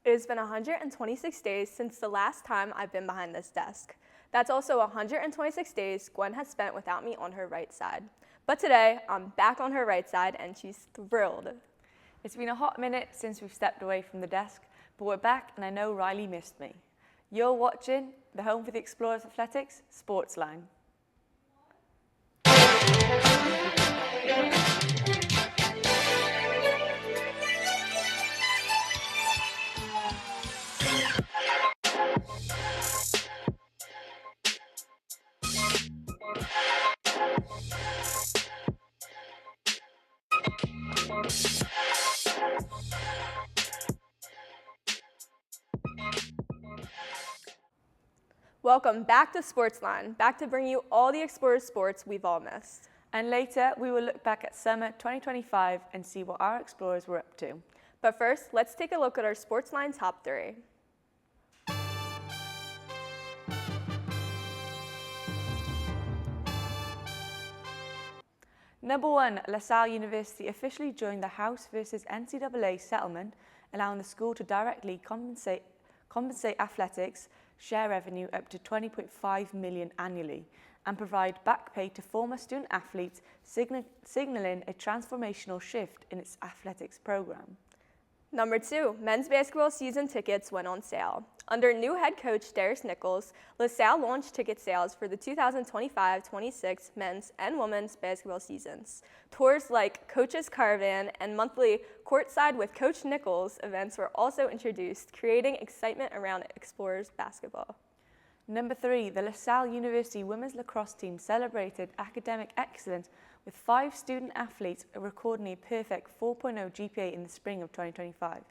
It has been 126 days since the last time I've been behind this desk. That's also 126 days Gwen has spent without me on her right side. But today, I'm back on her right side and she's thrilled. It's been a hot minute since we've stepped away from the desk, but we're back and I know Riley missed me. You're watching the home for the Explorers Athletics, SportsLine. Welcome back to SportsLine, back to bring you all the Explorers sports we've all missed. And later, we will look back at summer 2025 and see what our Explorers were up to. But first, let's take a look at our SportsLine top 3. Number 1, Salle University officially joined the House versus NCAA settlement, allowing the school to directly compensate athletics share revenue up to $20.5 million annually and provide back pay to former student athletes, signaling a transformational shift in its athletics program. Number 2, men's basketball season tickets went on sale. Under new head coach Darius Nichols, LaSalle launched ticket sales for the 2025-26 men's and women's basketball seasons. Tours like Coach's Caravan and monthly Courtside with Coach Nichols events were also introduced, creating excitement around Explorers basketball. Number 3, the LaSalle University women's lacrosse team celebrated academic excellence with 5 student athletes recording a perfect 4.0 GPA in the spring of 2025.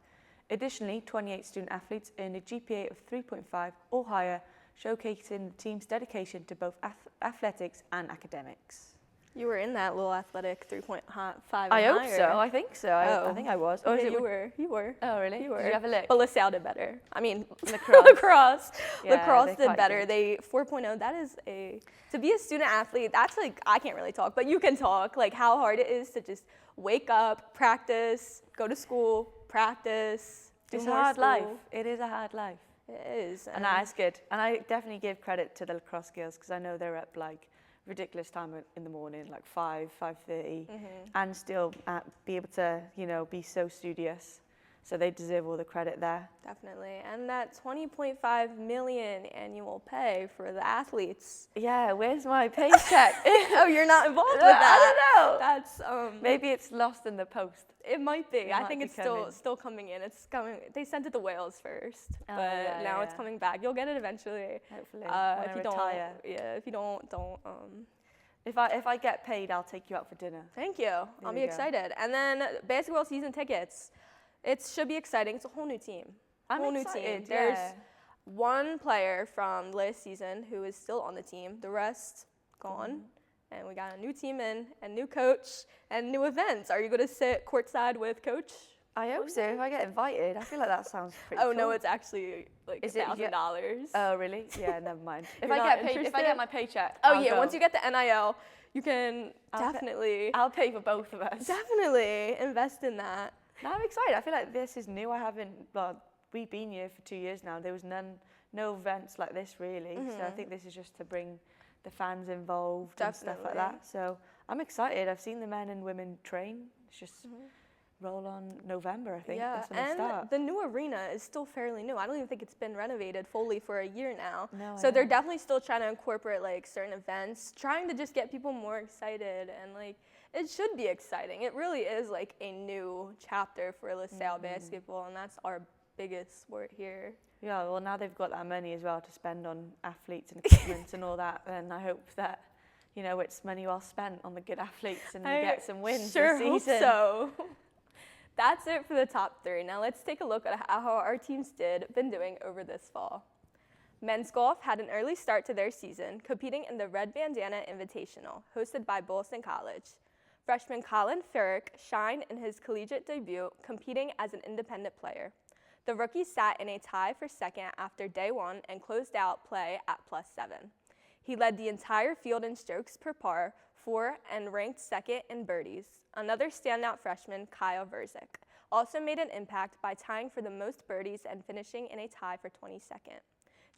Additionally, 28 student athletes earned a GPA of 3.5 or higher, showcasing the team's dedication to both athletics and academics. You were in that little athletic 3.5 and I hope higher. so. I think so. I think I was. Oh, you were. Oh, really? You were. Did you have a look? But LaSalle did better. I mean, Lacrosse. Lacrosse did better. Good. They 4.0. That is to be a student athlete. That's like, I can't really talk, but you can talk. Like how hard it is to just wake up, practice, go to school, practice. It's a hard life. It is a hard life. It is. And that's good. And I definitely give credit to the lacrosse girls because I know they're up like ridiculous time in the morning, like 5:30, and still be able to, be so studious. So they deserve all the credit there. Definitely. And that $20.5 million annual pay for the athletes. Yeah, where's my paycheck? Oh, you're not involved with that. I don't know. That's maybe it's lost in the post. It might be. I think it's coming. still coming in. It's coming. They sent it to Wales first, Oh, but now it's coming back. You'll get it eventually. Hopefully, If you retire. if you don't. If I get paid, I'll take you out for dinner. Thank you. I'll be excited. And then basketball season tickets. It should be exciting. It's a whole new team. I'm excited. There's one player from last season who is still on the team. The rest gone. And we got a new team in, and new coach, and new events. Are you going to sit courtside with coach? I hope so. If I get invited, I feel like that sounds pretty cool. Oh, no, it's actually like $1,000. Oh, really? Yeah, never mind. If You're I not get paid, if I interested? get my paycheck, Oh, I'll yeah, go. once you get the NIL, you can I'll pay for both of us. definitely invest in that. No, I'm excited. I feel like this is new. We've been here for 2 years now. There was no events like this really. So I think this is just to bring the fans involved and stuff like that. So I'm excited. I've seen the men and women train. It's just roll on November, I think. Yeah, That's when they and start. the new arena is still fairly new. I don't even think it's been renovated fully for a year now. No, so they're definitely still trying to incorporate like certain events, trying to just get people more excited, and like it should be exciting. It really is like a new chapter for LaSalle basketball, and that's our biggest sport here. Yeah, well now they've got that money as well to spend on athletes and equipment and all that, and I hope that it's money well spent on the good athletes and we get some wins Sure this season. hope so. That's it for the top 3. Now let's take a look at how our teams been doing over this fall. Men's golf had an early start to their season, competing in the Red Bandana Invitational, hosted by Boston College. Freshman Colin Farrick shined in his collegiate debut, competing as an independent player. The rookie sat in a tie for second after day 1 and closed out play at +7. He led the entire field in strokes per par, 4, and ranked second in birdies. Another standout freshman, Kyle Verzik, also made an impact by tying for the most birdies and finishing in a tie for 22nd.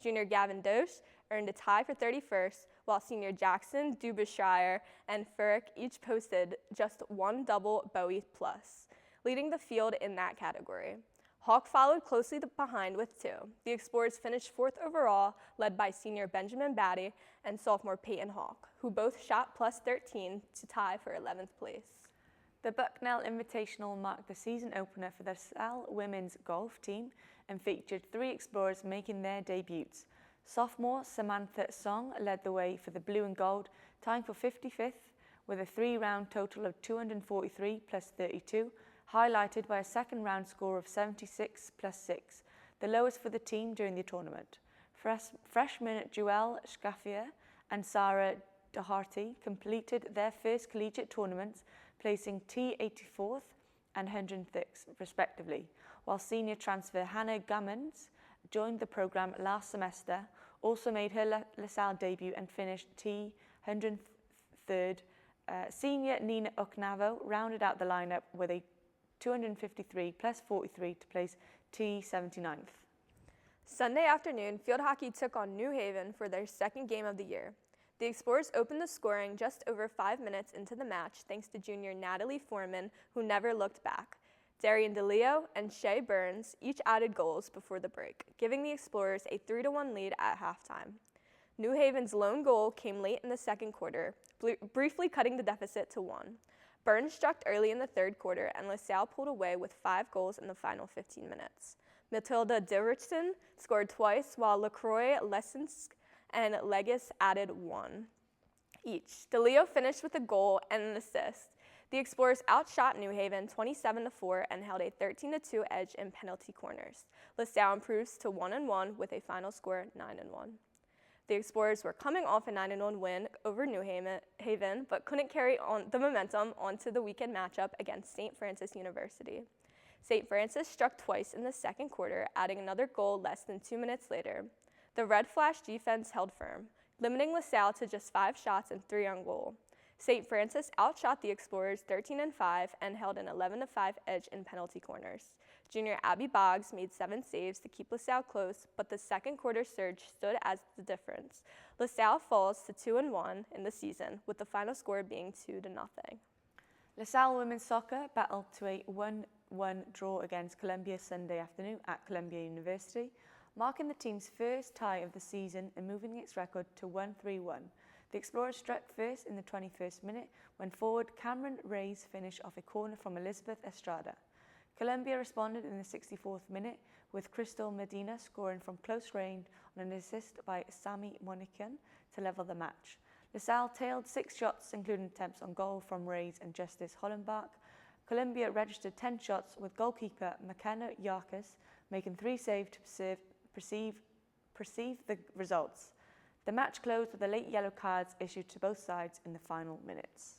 Junior Gavin Dosch earned a tie for 31st, while senior Jackson Dubishire and Furek each posted just one double bogey plus, leading the field in that category. Hawk followed closely behind with 2. The Explorers finished 4th overall, led by senior Benjamin Batty and sophomore Peyton Hawk, who both shot plus 13 to tie for 11th place. The Bucknell Invitational marked the season opener for the Salle women's golf team and featured 3 explorers making their debuts. Sophomore Samantha Song led the way for the blue and gold, tying for 55th with a 3-round total of 243 plus 32, highlighted by a second-round score of 76 plus 6, the lowest for the team during the tournament. Freshman Joelle Scaffier and Sarah Doherty completed their first collegiate tournaments, placing T84th and 106th, respectively, while senior transfer Hannah Gammons joined the program last semester, also made her LaSalle debut and finished T103rd. Senior Nina Oknavo rounded out the lineup with a 253 plus 43 to place T79th. Sunday afternoon, field hockey took on New Haven for their second game of the year. The Explorers opened the scoring just over 5 minutes into the match thanks to junior Natalie Foreman, who never looked back. Darian DeLeo and Shay Burns each added goals before the break, giving the Explorers a 3-1 lead at halftime. New Haven's lone goal came late in the second quarter, briefly cutting the deficit to 1. Burns struck early in the third quarter, and LaSalle pulled away with 5 goals in the final 15 minutes. Matilda Dirichson scored twice, while LaCroix, Lesinsk, and Legis added 1 each. DeLeo finished with a goal and an assist. The Explorers outshot New Haven 27-4 and held a 13-2 edge in penalty corners. LaSalle improves to 1-1 with a final score 9-1. The Explorers were coming off a 9-1 win over New Haven, but couldn't carry on the momentum onto the weekend matchup against St. Francis University. St. Francis struck twice in the second quarter, adding another goal less than 2 minutes later. The Red Flash defense held firm, limiting LaSalle to just 5 shots and 3 on goal. St. Francis outshot the Explorers 13-5 and held an 11-5 edge in penalty corners. Junior Abby Boggs made 7 saves to keep LaSalle close, but the second quarter surge stood as the difference. LaSalle falls to 2-1 in the season, with the final score being 2-0. LaSalle women's soccer battled to a 1-1 draw against Columbia Sunday afternoon at Columbia University, marking the team's first tie of the season and moving its record to 1-3-1. The Explorers struck first in the 21st minute when forward Cameron Reyes finished off a corner from Elizabeth Estrada. Columbia responded in the 64th minute with Crystal Medina scoring from close range on an assist by Sammy Monican to level the match. LaSalle tailed 6 shots, including attempts on goal from Reyes and Justice Hollenbach. Columbia registered 10 shots, with goalkeeper McKenna Yarkis making 3 saves to perceive the results. The match closed with the late yellow cards issued to both sides in the final minutes.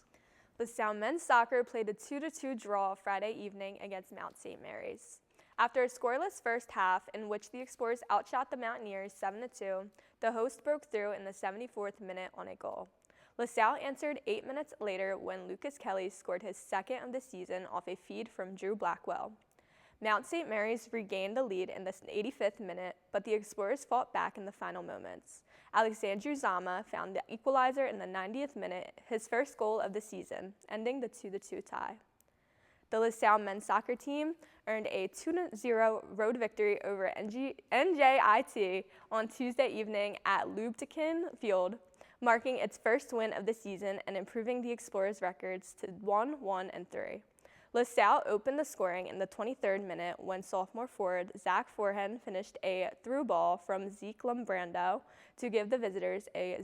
LaSalle men's soccer played a 2-2 draw Friday evening against Mount St. Mary's. After a scoreless first half in which the Explorers outshot the Mountaineers 7-2, the host broke through in the 74th minute on a goal. LaSalle answered 8 minutes later when Lucas Kelly scored his second of the season off a feed from Drew Blackwell. Mount St. Mary's regained the lead in the 85th minute, but the Explorers fought back in the final moments. Alexandru Zama found the equalizer in the 90th minute, his first goal of the season, ending the 2-2 tie. The LaSalle men's soccer team earned a 2-0 road victory over NJIT on Tuesday evening at Lubtekin Field, marking its first win of the season and improving the Explorers' records to 1-1-3. LaSalle opened the scoring in the 23rd minute when sophomore forward Zach Forhen finished a through ball from Zeke Lambrando to give the visitors a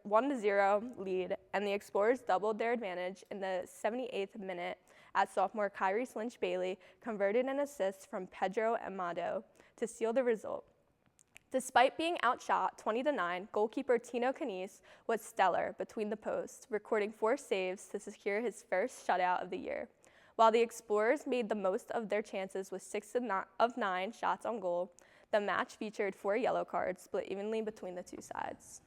1-0 lead, and the Explorers doubled their advantage in the 78th minute as sophomore Kyrie Lynch-Bailey converted an assist from Pedro Amado to seal the result. Despite being outshot 20-9, goalkeeper Tino Canese was stellar between the posts, recording 4 saves to secure his first shutout of the year. While the Explorers made the most of their chances with 6 of 9 shots on goal, the match featured 4 yellow cards split evenly between the 2 sides.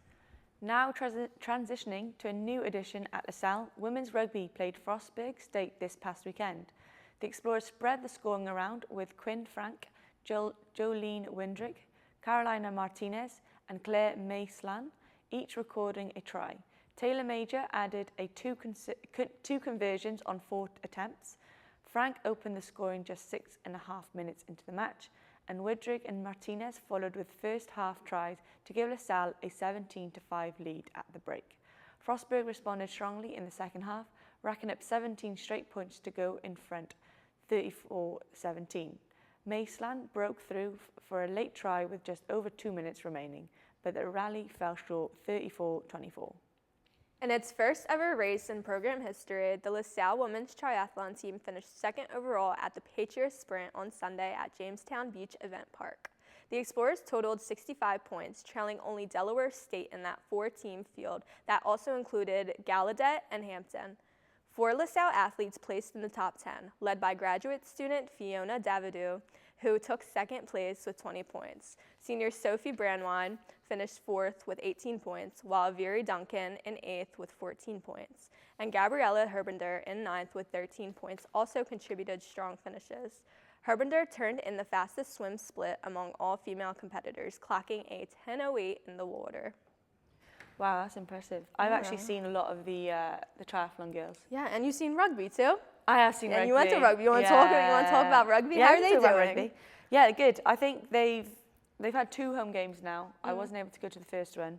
Now transitioning to a new addition at LaSalle, women's rugby played Frostburg State this past weekend. The Explorers spread the scoring around with Quinn Frank, Jolene Windrick, Carolina Martinez and Claire Mayslan, each recording a try. Taylor Major added two conversions on 4 attempts. Frank opened the scoring just 6.5 minutes into the match, and Windrick and Martinez followed with first half tries to give LaSalle a 17-5 lead at the break. Frostburg responded strongly in the second half, racking up 17 straight points to go in front, 34-17. Mayslan broke through for a late try with just over 2 minutes remaining, but the rally fell short, 34-24. In its first ever race in program history, the LaSalle women's triathlon team finished second overall at the Patriots Sprint on Sunday at Jamestown Beach Event Park. The Explorers totaled 65 points, trailing only Delaware State in that 4-team field that also included Gallaudet and Hampton. 4 LaSalle athletes placed in the top 10, led by graduate student Fiona Davidoux, who took second place with 20 points. Senior Sophie Brandwine finished 4th with 18 points, while Veri Duncan in 8th with 14 points. And Gabriella Herbinder in 9th with 13 points also contributed strong finishes. Herbinder turned in the fastest swim split among all female competitors, clocking a 10:08 in the water. Wow, that's impressive. I've actually seen a lot of the triathlon girls. Yeah, and you've seen rugby too? I have seen rugby. And you went to rugby. You want to talk about rugby? Yeah, How are they doing? Rugby. Yeah, good. I think they've had 2 home games now. I wasn't able to go to the first one.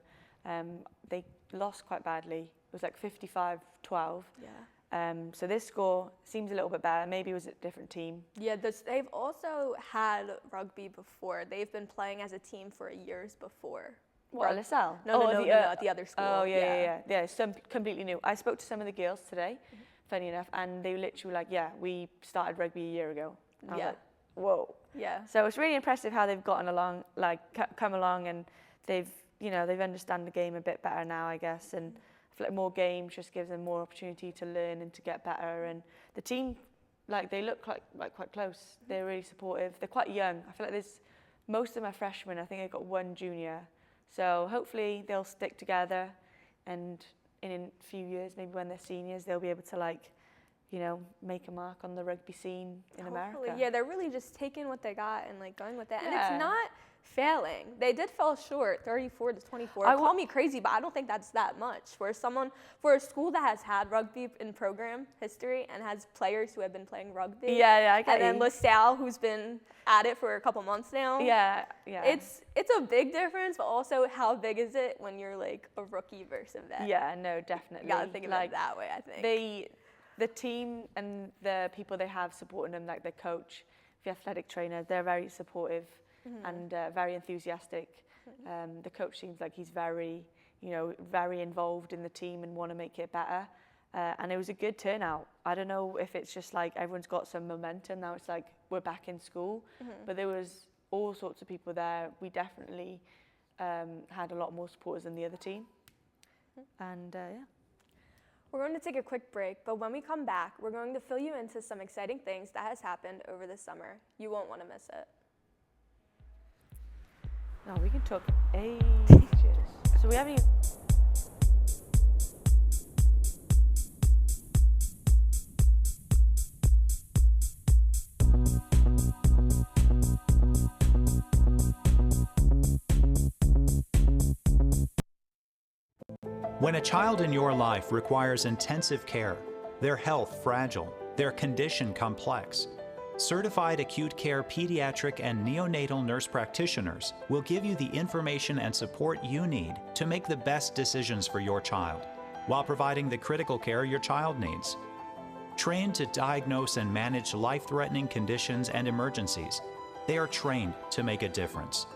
They lost quite badly. It was like 55-12. Yeah. So this score seems a little bit better. Maybe it was a different team. Yeah, they've also had rugby before. They've been playing as a team for years before. What, LaSalle? No, at the other school. Oh, yeah. It's completely new. I spoke to some of the girls today, funny enough, and they literally were like, yeah, we started rugby a year ago. And I was like, whoa. Yeah. So it's really impressive how they've gotten along, like come along, and they've understand the game a bit better now, I guess, and I feel like more games just gives them more opportunity to learn and to get better. And the team, like, they look like quite close. They're really supportive. They're quite young. I feel like most of them are freshmen. I think they've got 1 junior. So hopefully they'll stick together, and in a few years, maybe when they're seniors, they'll be able to make a mark on the rugby scene in America. Yeah, they're really just taking what they got and going with it. Yeah. And it's not failing. They did fall short, 34-24. Call me crazy, but I don't think that's that much for a school that has had rugby in program history and has players who have been playing rugby. Yeah, I get it. And then LaSalle, who's been at it for a couple months now. Yeah. It's a big difference, but also how big is it when you're like a rookie versus a vet? Yeah, no, definitely. You gotta think of it that way, I think. The team and the people they have supporting them, like the coach, the athletic trainer, they're very supportive and very enthusiastic. The coach seems like he's very involved in the team and want to make it better. And it was a good turnout. I don't know if it's just like everyone's got some momentum now. It's like we're back in school, but there was all sorts of people there. We definitely had a lot more supporters than the other team. And We're going to take a quick break, but when we come back, we're going to fill you into some exciting things that has happened over the summer. You won't want to miss it. No, we can talk ages. So we haven't even... When a child in your life requires intensive care, their health fragile, their condition complex, certified acute care pediatric and neonatal nurse practitioners will give you the information and support you need to make the best decisions for your child, while providing the critical care your child needs. Trained to diagnose and manage life-threatening conditions and emergencies, they are trained to make a difference.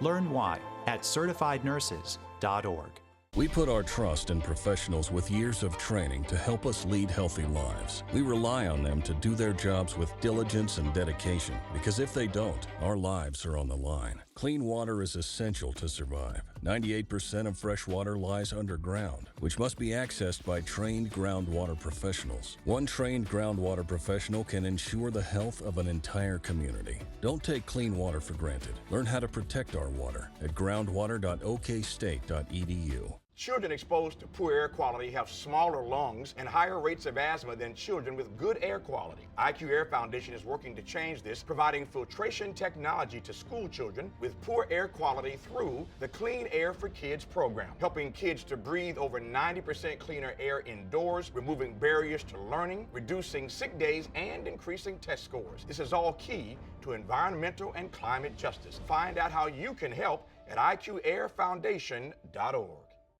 Learn why at certifiednurses.org. We put our trust in professionals with years of training to help us lead healthy lives. We rely on them to do their jobs with diligence and dedication, because if they don't, our lives are on the line. Clean water is essential to survive. 98% of fresh water lies underground, which must be accessed by trained groundwater professionals. One trained groundwater professional can ensure the health of an entire community. Don't take clean water for granted. Learn how to protect our water at groundwater.okstate.edu. Children exposed to poor air quality have smaller lungs and higher rates of asthma than children with good air quality. IQ Air Foundation is working to change this, providing filtration technology to school children with poor air quality through the Clean Air for Kids program, helping kids to breathe over 90% cleaner air indoors, removing barriers to learning, reducing sick days, and increasing test scores. This is all key to environmental and climate justice. Find out how you can help at iqairfoundation.org.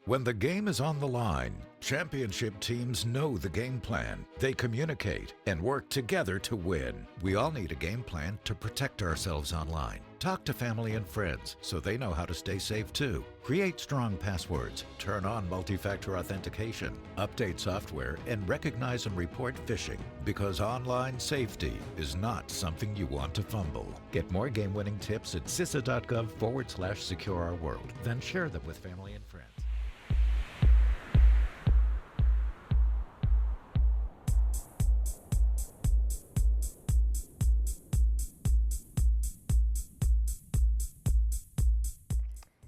When the game is on the line, championship teams know the game plan. They communicate and work together to win. We all need a game plan to protect ourselves online. Talk to family and friends so they know how to stay safe too. Create strong passwords, turn on multi-factor authentication, update software, and recognize and report phishing, because online safety is not something you want to fumble. Get more game-winning tips at cisa.gov/secure-our-world. Then share them with family and friends.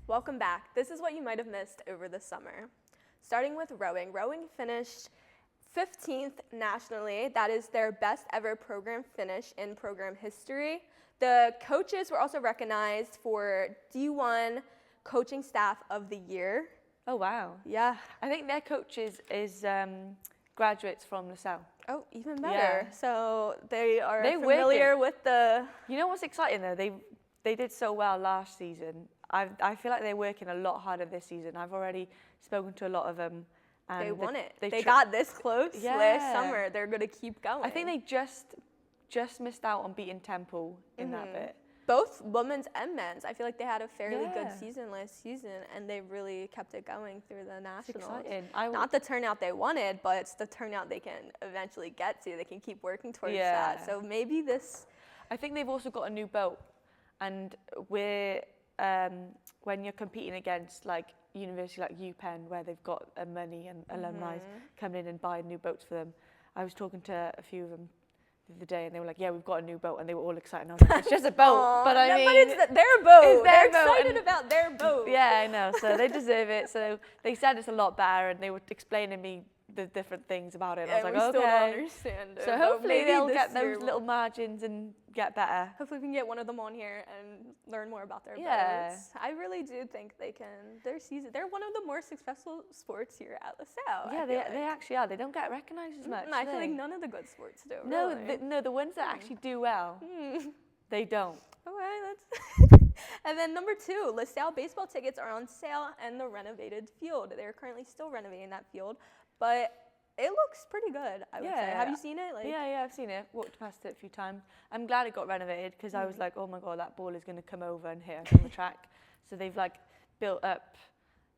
Welcome back. This is what you might have missed over the summer. Starting with rowing. Rowing finished 15th nationally. That is their best ever program finish in program history. The coaches were also recognized for D1 Coaching Staff of the Year. Oh, wow. Yeah. I think their coaches is graduates from LaSalle. Oh, even better. Yeah. So they are They familiar work with the... You know what's exciting though? They did so well last season. I feel like they're working a lot harder this season. I've already spoken to a lot of them. And They won it. They tr- got this close Yeah. last summer. They're going to keep going. I think they just missed out on beating Temple in that bit. Both women's and men's. I feel like they had a fairly Yeah. good season last season, and they really kept it going through the nationals. exciting. Not the turnout they wanted, but it's the turnout they can eventually get to. They can keep working towards Yeah. that. So maybe this... I think they've also got a new boat, and we're when you're competing against like university like UPenn, where they've got money and alumni coming in and buying new boats for them. I was talking to a few of them the other day, and they were like, "Yeah, we've got a new boat," and they were all excited. And I was like, "It's just a boat," Aw, but I no, mean, but it's their boat. it's their They're boat, excited and- about their boat. yeah, I know. So they deserve it. So they said it's a lot better, and they were explaining me the different things about it. And I was And like, we still don't okay. understand it, So but hopefully maybe they'll this get year those we'll- little margins and get better. Hopefully we can get one of them on here and learn more about their Yeah. boats. I really do think they can. They're one of the more successful sports here at LaSalle. Yeah, I they feel like. actually are. They don't get recognised as much. I do feel like they? none of the good sports do. No, really. the ones that actually do well, they don't. Okay, that's. And then number 2, LaSalle baseball tickets are on sale in the renovated field. They're currently still renovating that field, but it looks pretty good, I would say. Have you seen it? Yeah, I've seen it. Walked past it a few times. I'm glad it got renovated because I was like, oh my god, that ball is going to come over and hit us on the track. So they've like built up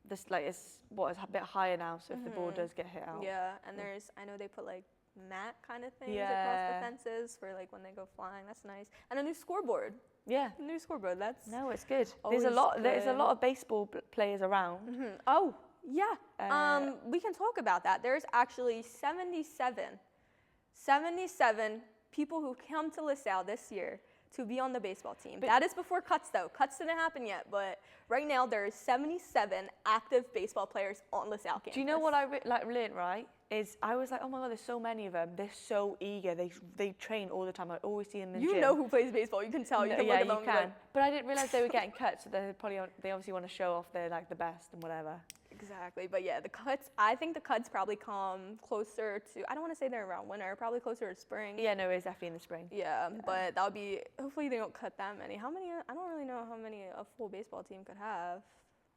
this like it's a bit higher now. So if the ball does get hit out, Yeah, and I know they put like mat kind of things across Yeah. the fences for like when they go flying. That's nice. And a new scoreboard. yeah. New scoreboard. That's No, it's good. Always There's a good. lot of baseball players around. Oh, yeah. We can talk about that. There's actually 77 people who come to LaSalle this year to be on the baseball team. That is before cuts, though. Cuts didn't happen yet, but right now there's 77 active baseball players on LaSalle campus. Do you know what I learned, right? Is I was like, oh my god, there's so many of them. They're so eager. They train all the time. I always see them in the gym. You know who plays baseball. You can tell. You can look at them you and be can. like, But I didn't realize they were getting cut, so they obviously want to show off they're like the best and whatever. exactly. But yeah, the cuts, I think the cuts probably come closer to, I don't want to say they're around winter, probably closer to spring. Yeah, no, it's definitely in the spring. Yeah, but that would be, hopefully they don't cut that many. How many, I don't really know how many a full baseball team could have.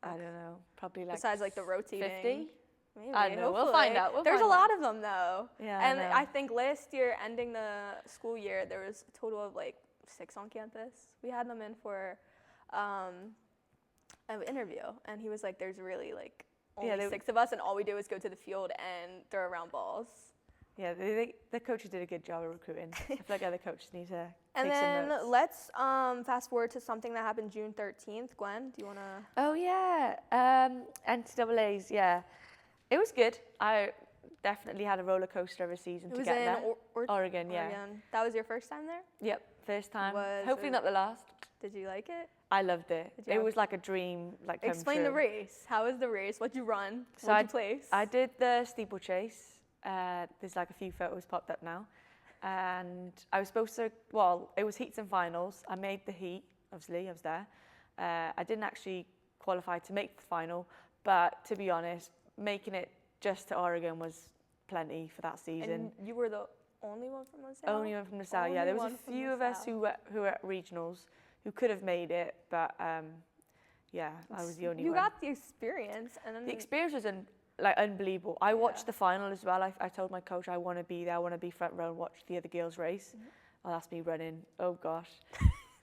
I don't know, probably like Besides like the rotating. 50? Maybe. I don't know, we'll hopefully. find out, There's a find lot out. of them though. Yeah, And I know. I think last year, ending the school year, there was a total of like 6 on campus. We had them in for an interview, and he was like, there's really like only 6 of us, and all we do is go to the field and throw around balls. Yeah, the coaches did a good job of recruiting. I feel like other coaches need to And take some then notes. let's fast forward to something that happened June 13th. Gwen, do you want to? Oh yeah, NCAA's, yeah. It was good. I definitely had a roller coaster of a season It to was get in there. Oregon, yeah. That was your first time there? Yep, first time. Was Hopefully it- not the last. Did you like it? I loved it. Did you It have- was like a dream, like come Explain true. the race. How was the race? What'd you run? So What'd you place? I did the steeplechase. There's like a few photos popped up now. And I was supposed to, well, it was heats and finals. I made the heat, obviously, I was there. I didn't actually qualify to make the final, but to be honest, making it just to Oregon was plenty for that season. And you were the only one from LaSalle? Only one from LaSalle, yeah. Only There was one a from few of us LaSalle. who were at regionals who could have made it, but yeah, I was the only You one. got the experience, and then The experience was unbelievable. I watched Yeah. the final as well. I told my coach I want to be there. I want to be front row and watch the other girls race. Oh, that's me running. Oh gosh.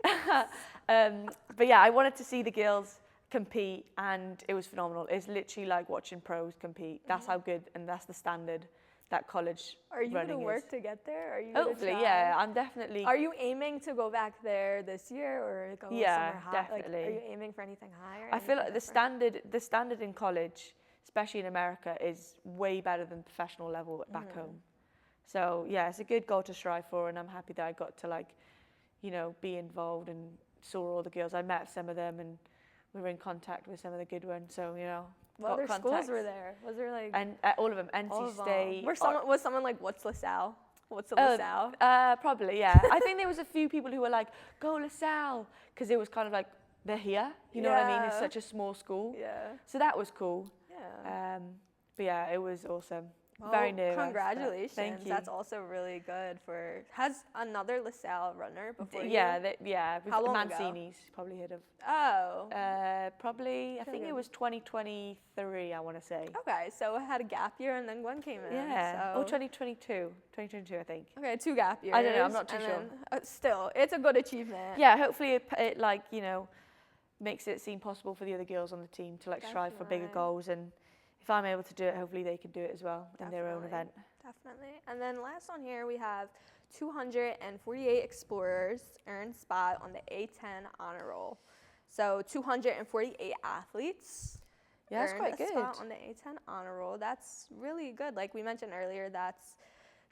But yeah, I wanted to see the girls compete, and it was phenomenal. It's literally like watching pros compete. That's how good, and that's the standard that college Are you running gonna work is. to get there? Are you gonna Hopefully, try? yeah. I'm definitely. Are you aiming to go back there this year or go Yeah, somewhere high? definitely. Like, are you aiming for anything higher? I feel like anything the standard in college, especially in America, is way better than professional level back home. So yeah, it's a good goal to strive for, and I'm happy that I got to be involved and saw all the girls. I met some of them, and we were in contact with some of the good ones. So What other got schools contacts. were there? Was there like And all of them, all NC of them? State. Was someone like, what's LaSalle? What's a LaSalle? Probably, yeah. I think there was a few people who were like, go LaSalle, because it was kind of like, they're here, you know what I mean? It's Yeah. such a small school. Yeah. So that was cool. Yeah. But yeah, it was awesome. Well, Very nervous. but Congratulations. Thank you. That's also really good for. Has another LaSalle runner before you? Yeah, How long ago? Mancini's probably heard of. Oh. Probably, I think it was 2023, I want to say. Okay, so it had a gap year and then Gwen came in. Yeah. So. Oh, 2022, I think. Okay, 2 gap years. I don't know, I'm not too and sure. then, still, it's a good achievement. Yeah, hopefully it makes it seem possible for the other girls on the team to strive for bigger Definitely. goals, and if I'm able to do it, hopefully they can do it as well in their own event. Definitely. And then last on here we have 248 explorers earned spot on the A10 honor roll. So 248 athletes. Yeah, that's earned quite a good. spot on the A10 honor roll. That's really good. Like we mentioned earlier, that's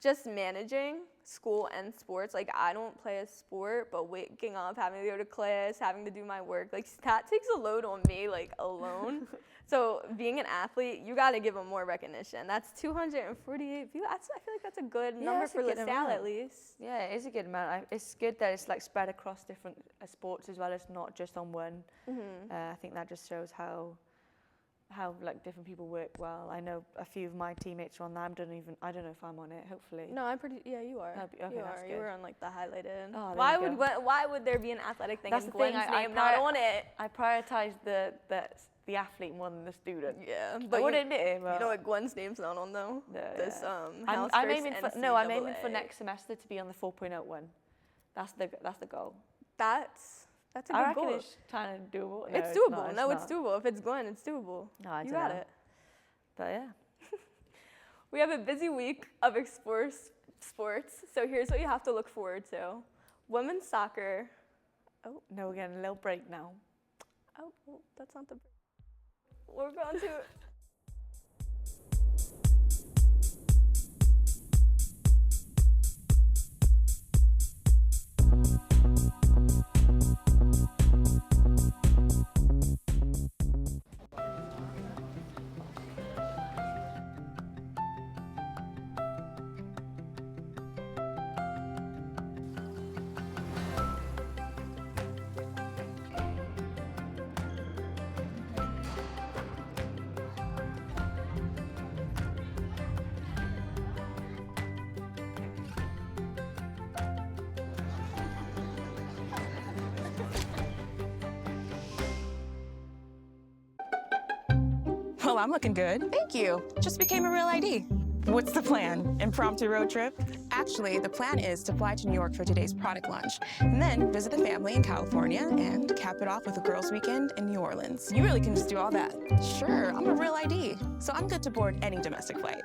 just managing school and sports. Like I don't play a sport, but waking up, having to go to class, having to do my work, like that takes a load on me, like alone. So being an athlete, you got to give them more recognition. That's 248 views. I feel like that's a good number that's a for good LaSalle amount. at least. Yeah, it is a good amount. It's good that it's spread across different sports as well as not just on one. I think that just shows how different people work well. I know a few of my teammates are on that. I don't know if I'm on it. Hopefully. No, yeah, you are. Okay, you that's are. You good. were on like the highlighted. Oh, there why would there be an athletic thing That's and the thing, Gwen's I name not on it? I prioritize the athlete more than the student. Yeah, I would admit it, but you know what Gwen's name's not on though. This house I'm first aiming for I'm aiming for next semester to be on the 4.0 one. That's the goal. That's a good I reckon goal. it's kind of doable. It's No, doable. it's It's doable. If it's Gwen, it's doable. No, I you don't got know. it. But yeah. We have a busy week of Explore sports, so here's what you have to look forward to. Women's soccer. Oh no, we're getting a little break now. Oh, well, that's not the. We're going to. Well, I'm looking good. Thank you. Just became a real ID. What's the plan? Impromptu road trip? Actually, the plan is to fly to New York for today's product launch and then visit the family in California and cap it off with a girls' weekend in New Orleans. You really can just do all that. Sure, I'm a real ID, so I'm good to board any domestic flight.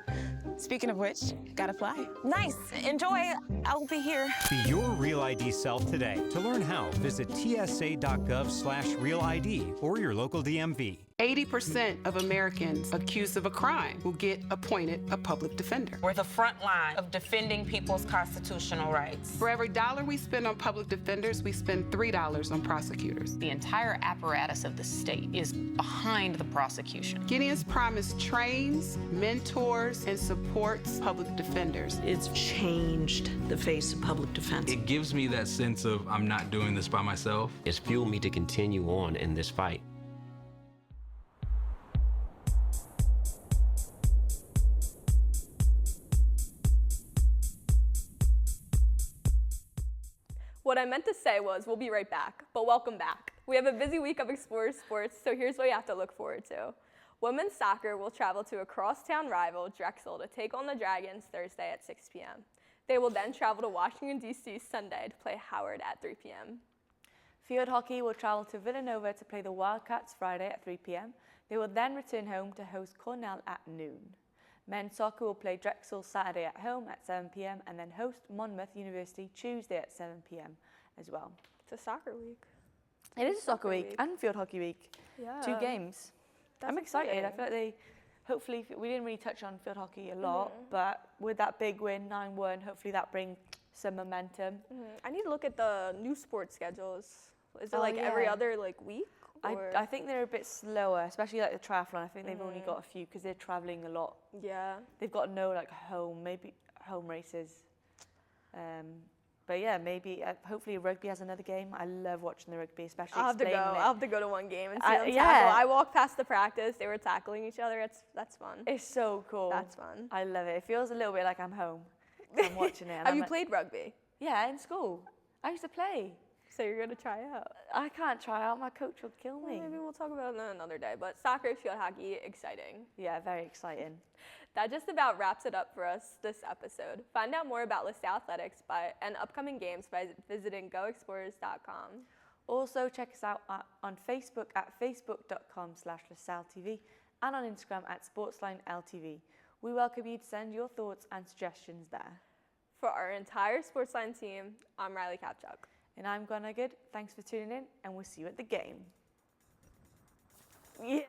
Speaking of which, gotta fly. Nice, enjoy. I'll be here. Be your Real ID self today. To learn how, visit tsa.gov/realid or your local DMV. 80% of Americans accused of a crime will get appointed a public defender. We're the front line of defending people's constitutional rights. For every dollar we spend on public defenders, we spend $3 on prosecutors. The entire apparatus of the state is behind the prosecution. Gideon's Promise trains, mentors, and supports public defenders. It's changed the face of public defense. It gives me that sense of I'm not doing this by myself. It's fueled me to continue on in this fight. What I meant to say was we'll be right back, but welcome back. We have a busy week of Explore Sports, so here's what you have to look forward to. Women's soccer will travel to a crosstown rival, Drexel, to take on the Dragons Thursday at 6 p.m. They will then travel to Washington, D.C. Sunday to play Howard at 3 p.m. Field hockey will travel to Villanova to play the Wildcats Friday at 3 p.m. They will then return home to host Cornell at noon. Men's soccer will play Drexel Saturday at home at 7 p.m. and then host Monmouth University Tuesday at 7 p.m. as well. It's a soccer week. It is a soccer week and field hockey week. Yeah. 2 games. I'm excited. I feel like hopefully, we didn't really touch on field hockey a lot, but with that big win, 9-1, hopefully that brings some momentum. I need to look at the new sports schedules. Is it every other week? I think they're a bit slower, especially the triathlon. I think they've only got a few because they're traveling a lot. Yeah. They've got no maybe home races. But yeah, maybe hopefully rugby has another game. I love watching the rugby, especially I'll have to go to one game and see them tackle. Yeah. I walked past the practice. They were tackling each other. That's fun. It's so cool. That's fun. I love it. It feels a little bit like I'm home. I'm watching it. Have you played rugby? Yeah, in school. I used to play. So you're going to try out? I can't try out. My coach will kill me. Well, maybe we'll talk about it another day. But soccer, field hockey, exciting. Yeah, very exciting. That just about wraps it up for us this episode. Find out more about LaSalle Athletics and upcoming games by visiting goexplorers.com. Also, check us out on Facebook at facebook.com/LaSalleTV and on Instagram at SportsLineLTV. We welcome you to send your thoughts and suggestions there. For our entire SportsLine team, I'm Riley Kapchuk. And I'm Gwen. Thanks for tuning in, and we'll see you at the game. Yeah.